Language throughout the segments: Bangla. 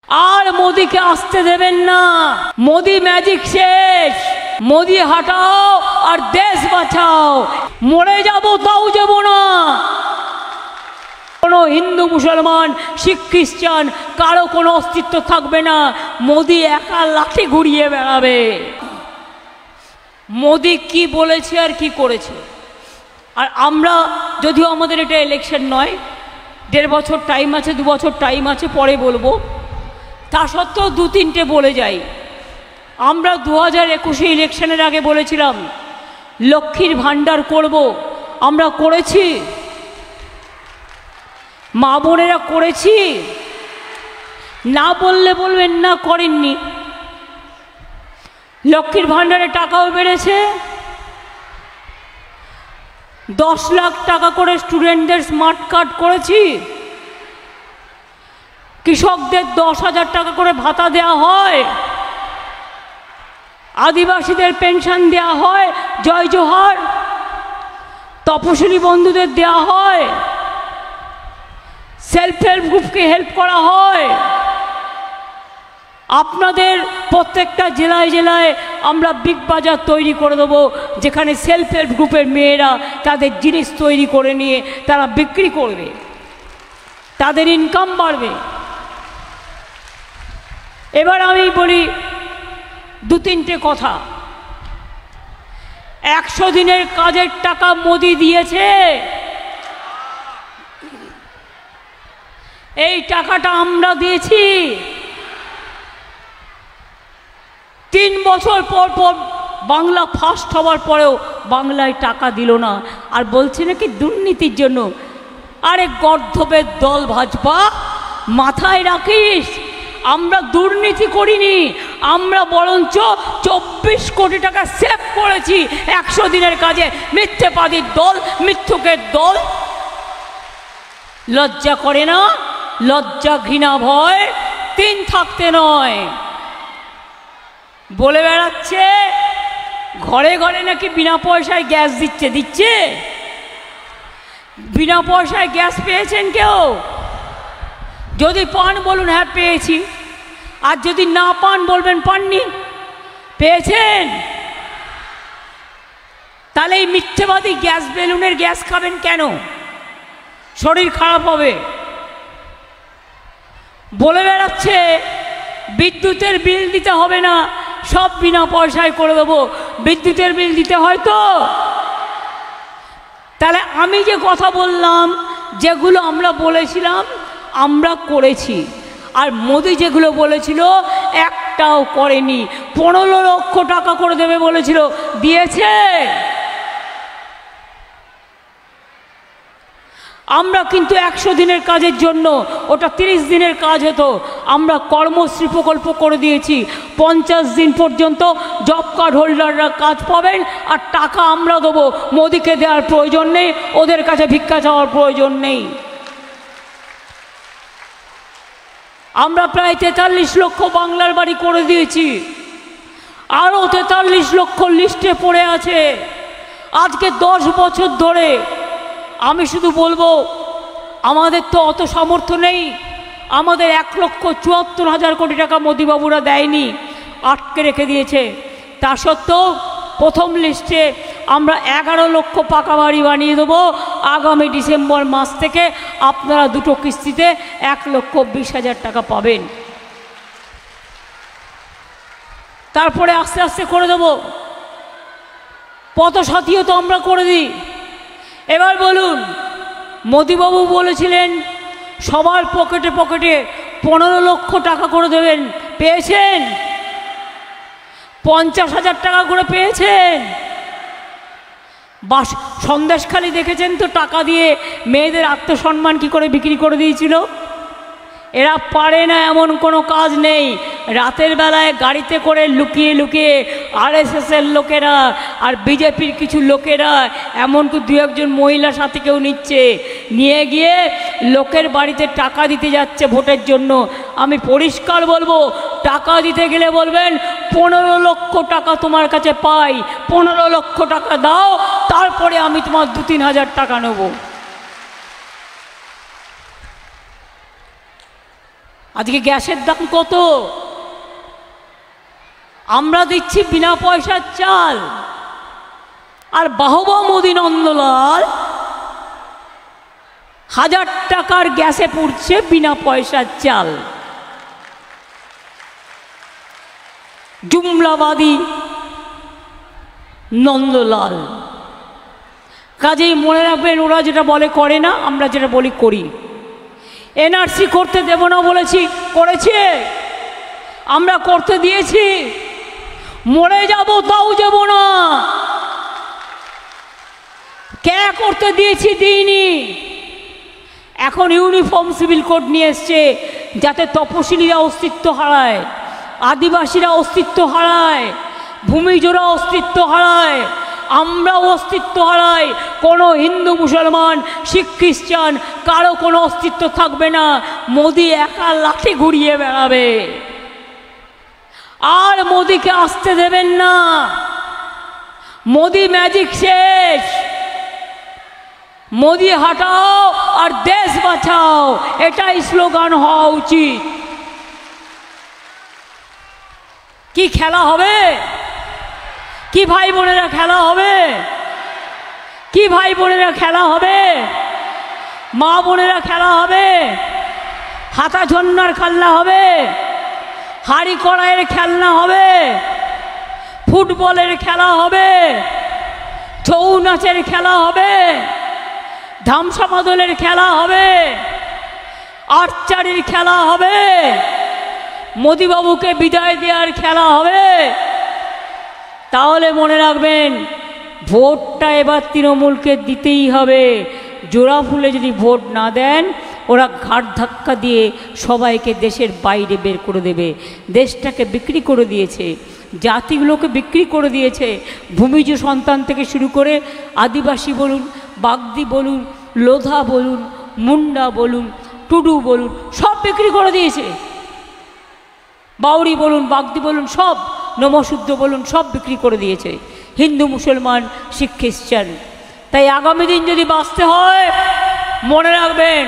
আর মোদিকে আসতে দেবেন না। মোদি ম্যাজিক শেষ। মোদি হাঁটাও আর দেশ বাঁচাও। মরে যাব তাও যাব না। কোনো হিন্দু মুসলমান শিখ খ্রিস্টান কারো কোনো অস্তিত্ব থাকবে না। মোদি একা লাঠি ঘুরিয়ে বেড়াবে। মোদি কি বলেছে আর কি করেছে। আর আমরা যদিও আমাদের এটা ইলেকশন নয়, 1.5 বছর টাইম আছে, 2 বছর টাইম আছে, পরে বলবো। তা সত্ত্বেও 2-3টে বলে যাই। আমরা 2021 ইলেকশনের আগে বলেছিলাম লক্ষ্মীর ভাণ্ডার করব, আমরা করেছি। মা বোনেরা করেছি। না বললে বলবেন না করেননি। লক্ষ্মীর ভাণ্ডারে টাকাও বেড়েছে। 10 লাখ টাকা করে স্টুডেন্টদের স্মার্ট কার্ড করেছি। কৃষকদের 10,000 টাকা করে ভাতা দেওয়া হয়। আদিবাসীদের পেনশন দেওয়া হয়, জয় জোহার। তপশিলি বন্ধুদের দেওয়া হয়। সেলফ হেল্প গ্রুপকে হেল্প করা হয়। আপনাদের প্রত্যেকটা জেলায় জেলায় আমরা বিগ বাজার তৈরি করে দেবো, যেখানে সেলফ হেল্প গ্রুপের মেয়েরা তাদের জিনিস তৈরি করে নিয়ে তারা বিক্রি করবে, তাদের ইনকাম বাড়বে। এবার আমি বলি 2-3টে কথা। 100 দিনের কাজের টাকা মোদি দিয়েছে। এই টাকাটা আমরা দিয়েছি। 3 বছর পর পর বাংলা ফার্স্ট হওয়ার পরেও বাংলায় টাকা দিল না, আর বলছে নাকি দুর্নীতির জন্য। আরে গর্ধবের দল ভাজপা, মাথায় রাখিস আমরা দুর্নীতি করিনি। আমরা বরঞ্চ 24 কোটি টাকা সেভ করেছি 100 দিনের কাজে। মিথ্যেবাদীর দল, মিথ্যুকের দল। লজ্জা করে না? লজ্জা ঘৃণা ভয় 3 থাকতে নয়। বলে বেড়াচ্ছে ঘরে ঘরে নাকি বিনা পয়সায় গ্যাস দিচ্ছে। বিনা পয়সায় গ্যাস পেয়েছেন কেউ? যদি পান বলুন হ্যাঁ পেয়েছি, আর যদি না পান বলবেন পাননি। পেয়েছেন? তাহলে এই মিথ্যেবাদী গ্যাস বেলুনের গ্যাস খাবেন কেন? শরীর খারাপ হবে। বলে বেড়াচ্ছে বিদ্যুতের বিল দিতে হবে না, সব বিনা পয়সায় করে দেবো। বিদ্যুতের বিল দিতে হয় তো। তাহলে আমি যে কথা বললাম, যেগুলো আমরা বলেছিলাম আমরা করেছি। আর মোদি যেগুলো বলেছিল একটাও করেনি। 15 লক্ষ টাকা করে দেবে বলেছিল, দিয়েছে? আমরা কিন্তু 100 দিনের কাজের জন্য, ওটা 30 দিনের কাজ হতো, আমরা কর্মশ্রী প্রকল্প করে দিয়েছি। 50 দিন পর্যন্ত জব কার্ড হোল্ডাররা কাজ পাবেন, আর টাকা আমরা দেবো। মোদিকে দেওয়ার প্রয়োজন নেই, ওদের কাছে ভিক্ষা চাওয়ার প্রয়োজন নেই। আমরা প্রায় 43 লক্ষ বাংলার বাড়ি করে দিয়েছি। আরও 43 লক্ষ লিস্টে পড়ে আছে। আজকে 10 বছর ধরে আমি শুধু বলবো, আমাদের তো অত সামর্থ্য নেই। আমাদের 1,74,000 কোটি টাকা মোদিবাবুরা দেয়নি, আটকে রেখে দিয়েছে। তা সত্ত্বেও প্রথম লিস্টে আমরা 11 লক্ষ পাকা বাড়ি বানিয়ে দেবো আগামী ডিসেম্বর মাস থেকে। আপনারা 2টো কিস্তিতে 1,20,000 টাকা পাবেন। তারপরে আস্তে আস্তে করে দেবো। পথসাথীও তো আমরা করে দিই। এবার বলুন, মোদিবাবু বলেছিলেন সবার পকেটে পকেটে 15 লক্ষ টাকা করে দেবেন, পেয়েছেন? 50,000 টাকা করে পেয়েছেন। বাস সন্দেশখালি দেখেছেন তো, টাকা দিয়ে মেয়েদের আত্মসম্মান কি করে বিক্রি করে দিয়েছিল। এরা পারে না এমন কোনো কাজ নেই। রাতের বেলায় গাড়িতে করে লুকিয়ে লুকিয়ে আরএসএসের লোকেরা আর বিজেপির কিছু লোকেরা, এমনকি 2-1 মহিলা সাথীকেও নিচ্ছে, নিয়ে গিয়ে লোকের বাড়িতে টাকা দিতে যাচ্ছে ভোটের জন্য। আমি পরিষ্কার বলবো, টাকা দিতে গেলে বলবেন 15 লক্ষ টাকা তোমার কাছে পাই, 15 লক্ষ টাকা দাও, তারপরে আমি তোমার 2-3 হাজার টাকা নেব। আজকে গ্যাসের দাম কত? আমরা দিচ্ছি বিনা পয়সার চাল, আর বাহবা মোদী নন্দলাল 1000 টাকার গ্যাসে পুড়ছে বিনা পয়সার চাল। জুমলাবাদী নন্দলাল। কাজেই মনে রাখবেন, ওরা যেটা বলে করে না, আমরা যেটা বলি করি। এনআরসি করতে দেব না বলেছি, করেছে। আমরা করতে দিয়েছি, মরে যাব তাও যাব না। কে করতে দিয়েছি? দিইনি। এখন ইউনিফর্ম সিভিল কোড নিয়ে এসছে, যাতে তপশিলীরা অস্তিত্ব হারায়, আদিবাসীরা অস্তিত্ব হারায়, ভূমিজোরা অস্তিত্ব হারায়, আমরাও অস্তিত্ব হারাই। কোনো হিন্দু, মুসলমান, শিখ, খ্রিস্টান কারো কোনো অস্তিত্ব থাকবে না। মোদি একা লাঠি ঘুরিয়ে বেড়াবে, আর মোদিকে আসতে দেবেন না। মোদি ম্যাজিক শেষ। মোদি হটাও আর দেশ বাঁচাও, এটাই স্লোগান হওয়া উচিত। কি খেলা হবে? কি ভাই বোনেরা খেলা হবে? কি ভাই বোনেরা খেলা হবে? মা বোনেরা খেলা হবে? হাতা ঝন্নার খেলনা হবে? হাড়ি কড়াইয়ের খেলনা হবে? ফুটবলের খেলা হবে? ছৌ নাচের খেলা হবে? ধামসা মাদলের খেলা হবে? আর্চারির খেলা হবে? মোদিবাবুকে বিদায় দেওয়ার খেলা হবে? তাহলে মনে রাখবেন, ভোটটা এবার তৃণমূলকে দিতেই হবে। জোড়া ফুলে যদি ভোট না দেন, ওরা ঘাট ধাক্কা দিয়ে সবাইকে দেশের বাইরে বের করে দেবে। দেশটাকে বিক্রি করে দিয়েছে, জাতিগুলোকে বিক্রি করে দিয়েছে। ভূমিজ সন্তান থেকে শুরু করে আদিবাসী বলুন, বাগদি বলুন, লোধা বলুন, মুন্ডা বলুন, টুডু বলুন, সব বিক্রি করে দিয়েছে। বাউরি বলুন, বাগদি বলুন, সব, নমশূদ্র বলুন, সব বিক্রি করে দিয়েছে। হিন্দু, মুসলমান, শিখ, খ্রিস্টান। তাই আগামী দিন যদি বাঁচতে হয়, মনে রাখবেন,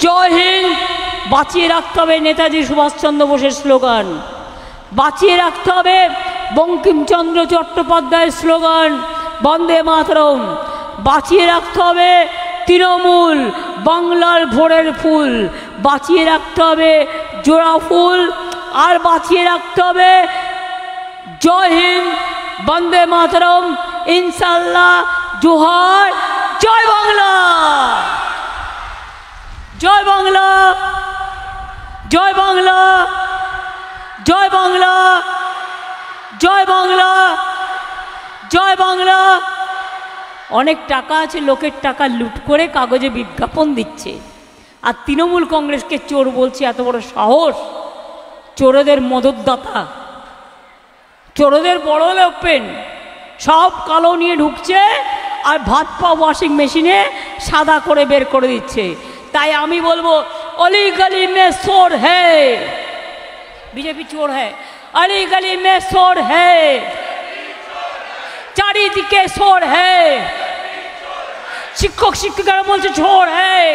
জয় হিন্দ বাঁচিয়ে রাখতে হবে নেতাজি সুভাষচন্দ্র বোসের স্লোগান, বাঁচিয়ে রাখতে হবে বঙ্কিমচন্দ্র চট্টোপাধ্যায়ের স্লোগান বন্দে মাতরম, বাঁচিয়ে রাখতে হবে তৃণমূল বাংলার ভোরের ফুল, বাঁচিয়ে রাখতে হবে জোড়া ফুল, আর বাঁচিয়ে রাখতে হবে জয় হিন্দ, বন্দে মাতরম, ইনশাল্লাহ, জোহার, জয় বাংলা, জয় বাংলা, জয় বাংলা, জয় বাংলা, জয় বাংলা, জয় বাংলা। অনেক টাকা আছে, লোকের টাকা লুট করে কাগজে বিজ্ঞাপন দিচ্ছে, আর তৃণমূল কংগ্রেসকে চোর বলছে। এত বড় সাহস! চোরদের মদতদাতা, চোরদের বড় লোকপেন, সব কালো নিয়ে ঢুকছে, আর ভাত পা ওয়াশিং মেশিনে সাদা করে বের করে দিচ্ছে। তাই আমি বলবো, অলি গলি মে চোর হ্যায়, বিজেপি চোর হ্যায়, অলি গলি মে চোর হ্যায়, চারিদিকে চোর হ্যায়, শিক্ষক শিক্ষিকারা বলছে চোর হ্যায়,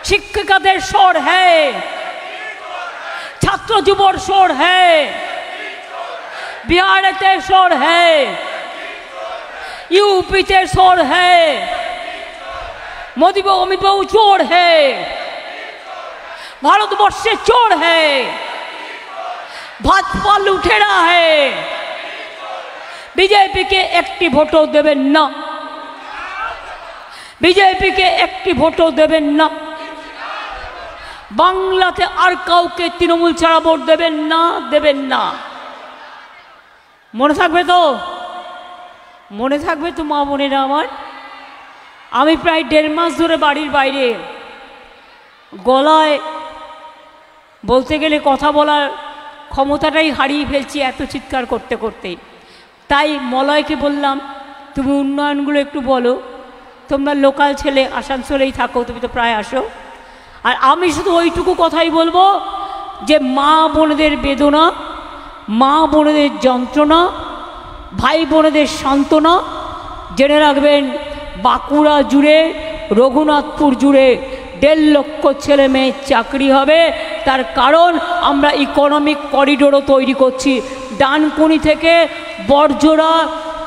শিক্ষিকাদের চোর হ্যায়, ছাত্র যুবর চোর হ্যায়, বিহারেতে চোর হ্যায়, यूपीতে चोर है, मोदी बाबू अमित बाबू चोर है, भारतवर्षे चोर है, भाजपा लुटेरा है, बीजेपी के एकटी भोटो देवेन ना, बीजेपी के एकटी भोटो देवेन ना, बांग्लाते आर काउके तृणमूल छाड़ा भोट देवेन ना, देवेन ना। মনে থাকবে তো? মনে থাকবে তো মা বোনেরা আমার? আমি প্রায় 1.5 মাস ধরে বাড়ির বাইরে, গলায় বলতে গেলে কথা বলার ক্ষমতাটাই হারিয়ে ফেলছি এত চিৎকার করতে করতে। তাই মলয়কে বললাম, তুমি উন্নয়নগুলো একটু বলো, তোমরা লোকাল ছেলে, আসানসোলেই থাকো, তুমি তো প্রায় আসো। আর আমি শুধু ওইটুকু কথাই বলবো যে মা বোনেদের বেদনা, মা বোনেদের যন্ত্রণা, ভাই বোনেদের সান্ত্বনা জেনে রাখবেন। বাঁকুড়া জুড়ে, রঘুনাথপুর জুড়ে 1.5 লক্ষ ছেলে মেয়ের চাকরি হবে। তার কারণ আমরা ইকোনমিক করিডোরও তৈরি করছি। ডানকুনি থেকে বড়জোড়া,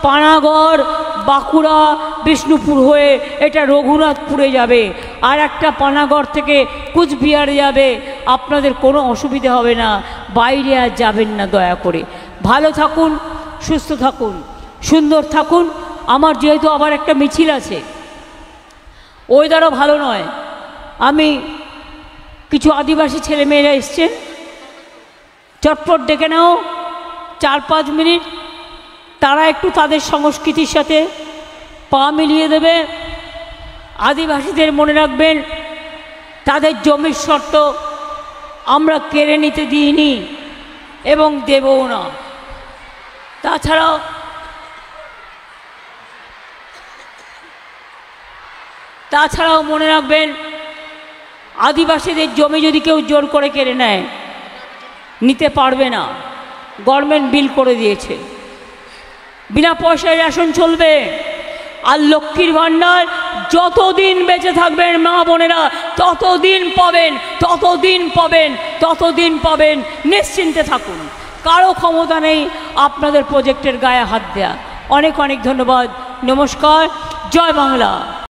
পানাগড়, বাঁকুড়া, বিষ্ণুপুর হয়ে এটা রঘুনাথপুরে যাবে, আর একটা পানাগড় থেকে কুচবিহারে যাবে। আপনাদের কোনো অসুবিধা হবে না, বাইরে আর যাবেন না দয়া করে। ভালো থাকুন, সুস্থ থাকুন, সুন্দর থাকুন। আমার যেহেতু আবার একটা মিছিল আছে, ওয়েদারও ভালো নয়, আমি কিছু আদিবাসী ছেলেমেয়েরা এসছেন, চটপট ডেকে নাও 4-5 মিনিট, তারা একটু তাদের সংস্কৃতির সাথে পা মিলিয়ে দেবে। আদিবাসীদের মনে রাখবেন, তাদের জমির শর্ত আমরা কেড়ে নিতে দিইনি এবং দেবও না। তাছাড়াও মনে রাখবেন, আদিবাসীদের জমি যদি কেউ জোর করে কেড়ে নেয়, নিতে পারবে না। গভর্নমেন্ট বিল করে দিয়েছে, বিনা পয়সায় রেশন চলবে। আর লক্ষ্মীর ভাণ্ডার যতদিন বেঁচে থাকবেন মা বোনেরা ততদিন পাবেন, ততদিন পাবেন, ততদিন পাবেন। নিশ্চিন্তে থাকুন, কারো ক্ষমতা নেই আপনাদের প্রজেক্টের গায়ে হাত দেয়া। অনেক অনেক ধন্যবাদ। নমস্কার। জয় বাংলা।